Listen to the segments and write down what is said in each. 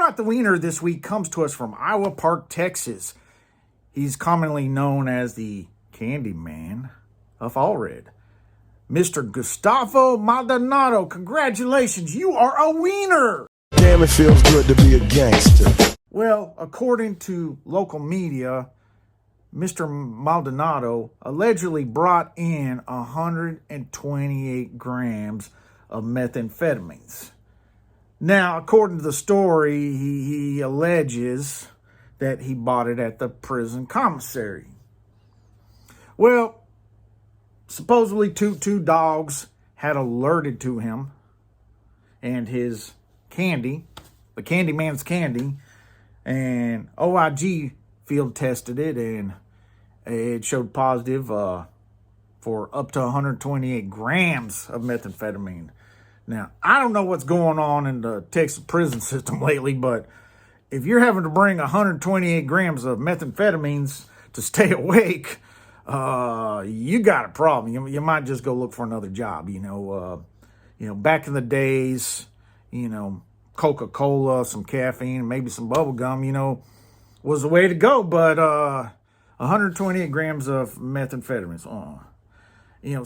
right, the Weiner this week comes to us from Iowa Park, Texas. He's commonly known as the Candy Man of Allred. Mr. Gustavo Maldonado, congratulations, you are a Weiner! Damn, it feels good to be a gangster. Well, according to local media, Mr. Maldonado allegedly brought in 128 grams of methamphetamines. Now, according to the story, he alleges that he bought it at the prison commissary. Well, supposedly two dogs had alerted to him and his candy, the Candy Man's candy, and OIG field tested it, and it showed positive for up to 128 grams of methamphetamine. Now, I don't know what's going on in the Texas prison system lately, but if you're having to bring 128 grams of methamphetamines to stay awake, you got a problem. You might just go look for another job. Back in the days, Coca-Cola, some caffeine, maybe some bubble gum, was the way to go. But 128 grams of methamphetamines.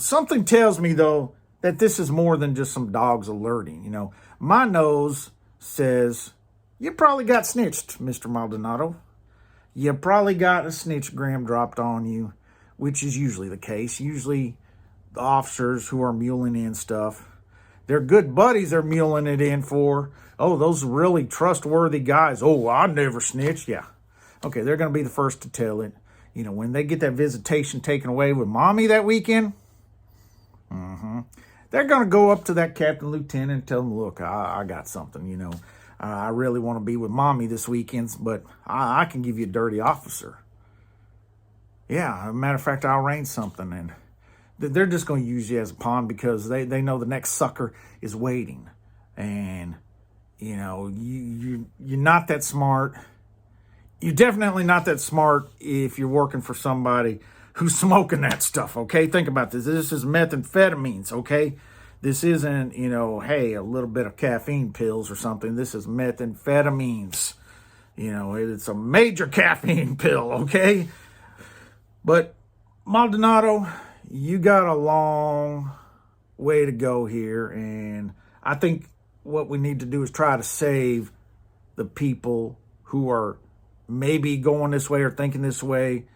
Something tells me, though, that this is more than just some dogs alerting. My nose says, you probably got snitched, Mr. Maldonado. You probably got a snitchgram dropped on you, which is usually the case. Usually the officers who are muling in stuff, they're good buddies they're muling it in for. Oh, those really trustworthy guys. Oh, I never snitched. Yeah. Okay, they're going to be the first to tell it. When they get that visitation taken away with mommy that weekend, they're going to go up to that captain lieutenant and tell them, look, I got something, I really want to be with mommy this weekend, but I can give you a dirty officer. Yeah, as a matter of fact, I'll arrange something. And they're just going to use you as a pawn because they know the next sucker is waiting. And, you're not that smart. You're definitely not that smart if you're working for somebody who's smoking that stuff, okay? Think about this. This is methamphetamines, okay? This isn't, hey, a little bit of caffeine pills or something. This is methamphetamines. It's a major caffeine pill, okay? But, Maldonado, you got a long way to go here. And I think what we need to do is try to save the people who are maybe going this way or thinking this way.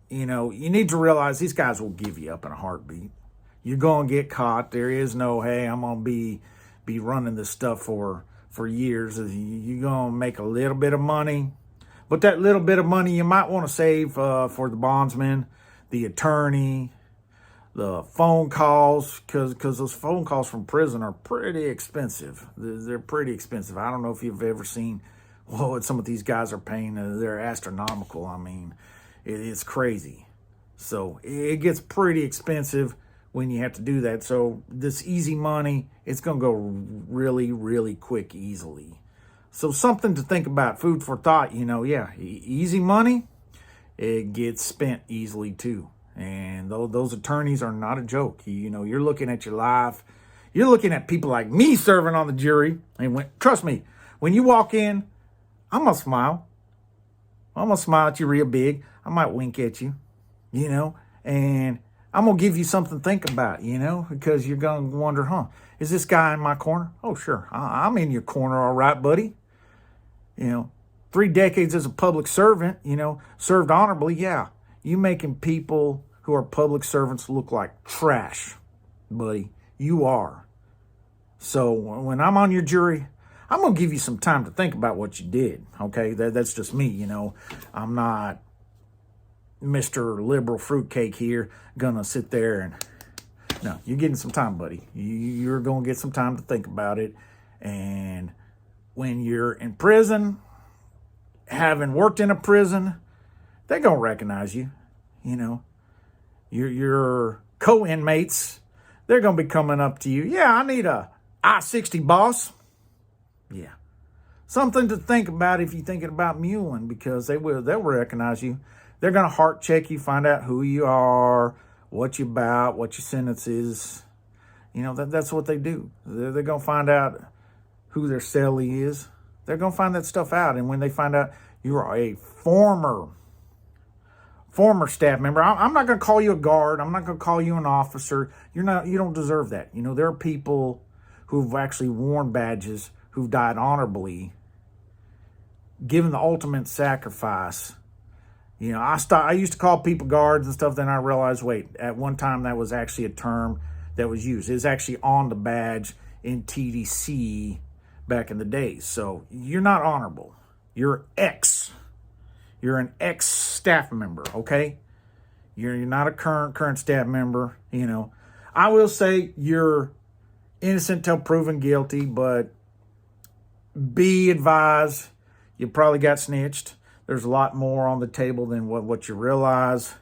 You need to realize these guys will give you up in a heartbeat. You're going to get caught. There is no, hey, I'm going to be running this stuff for years. You're going to make a little bit of money. But that little bit of money you might want to save for the bondsman, the attorney, the phone calls, because those phone calls from prison are pretty expensive. They're pretty expensive. I don't know if you've ever seen what some of these guys are paying. They're astronomical. I mean, it's crazy. So it gets pretty expensive when you have to do that. So this easy money, it's going to go really, really quick, easily. So something to think about, food for thought, easy money, it gets spent easily too. And those attorneys are not a joke. You're looking at your life. You're looking at people like me serving on the jury. And trust me, when you walk in, I'm going to smile. I'm going to smile at you real big. I might wink at you, and I'm going to give you something to think about, because you're going to wonder, is this guy in my corner? Oh, sure. I'm in your corner. All right, buddy. 3 decades as a public servant, served honorably. Yeah. You making people who are public servants look like trash, buddy. You are. So when I'm on your jury, I'm going to give you some time to think about what you did. Okay. That's just me. I'm not Mr. Liberal Fruitcake here, gonna sit there and, no, you're getting some time, buddy. You're gonna get some time to think about it. And when you're in prison, having worked in a prison, they're gonna recognize you. Your co-inmates, they're gonna be coming up to you. Yeah, I need a I-60 boss. Yeah. Something to think about if you're thinking about muling, because they'll recognize you. They're going to heart check you, find out who you are, what you about, what your sentence is. That's what they do. They're going to find out who their cellie is. They're going to find that stuff out. And when they find out you're a former staff member, I'm not going to call you a guard. I'm not going to call you an officer. You don't deserve that. You know, there are people who've actually worn badges, who've died honorably, given the ultimate sacrifice. You know, I used to call people guards and stuff. Then I realized, wait, at one time that was actually a term that was used. It was actually on the badge in TDC back in the days. So you're not honorable. You're an ex staff member, okay? You're not a current staff member, you know. I will say you're innocent till proven guilty, but be advised, you probably got snitched. There's a lot more on the table than what you realize.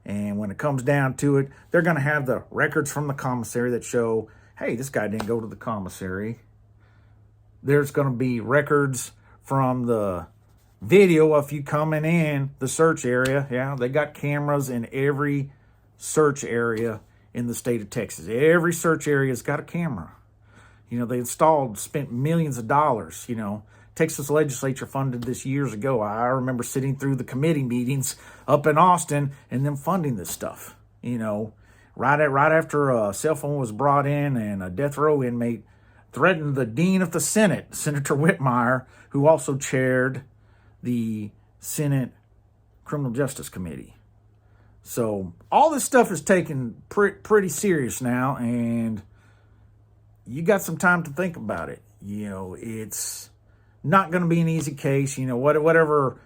And when it comes down to it, they're going to have the records from the commissary that show, hey, this guy didn't go to the commissary. There's going to be records from the video of you coming in the search area. Yeah, they got cameras in every search area in the state of Texas. Every search area's got a camera. You know, they spent millions of dollars, you know. Texas legislature funded this years ago. I remember sitting through the committee meetings up in Austin and them funding this stuff. You know, right after a cell phone was brought in and a death row inmate threatened the dean of the Senate, Senator Weiner, who also chaired the Senate Criminal Justice Committee. So all this stuff is taken pretty serious now, and you got some time to think about it. You know, it's not going to be an easy case. You know, whatever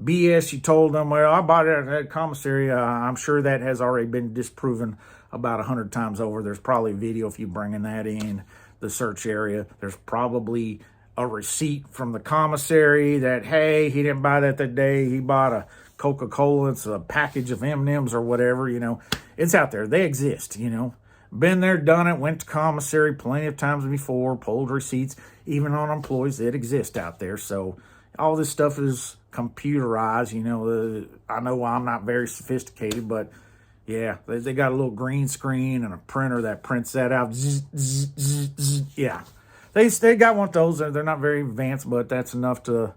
BS you told them, well, I bought it at that commissary, I'm sure that has already been disproven about 100 times over. There's probably a video if you bringing that in the search area. There's probably a receipt from the commissary that, hey, he didn't buy that day. He bought a Coca-Cola. It's a package of M&Ms or whatever, you know. It's out there. They exist, you know. Been there, done it, went to commissary plenty of times before, pulled receipts, even on employees that exist out there. So all this stuff is computerized, you know. I know I'm not very sophisticated, but yeah, they got a little green screen and a printer that prints that out. Zzz, zzz, zzz, zzz. Yeah. They got one of those. They're not very advanced, but that's enough to,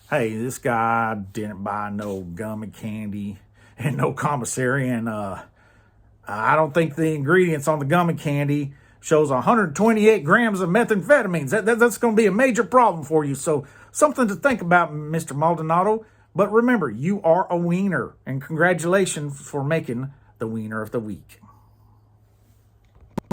hey, this guy didn't buy no gummy candy and no commissary. And I don't think the ingredients on the gummy candy shows 128 grams of methamphetamines. That's going to be a major problem for you. So something to think about, Mr. Maldonado. But remember, you are a Weiner. And congratulations for making the Weiner of the Week.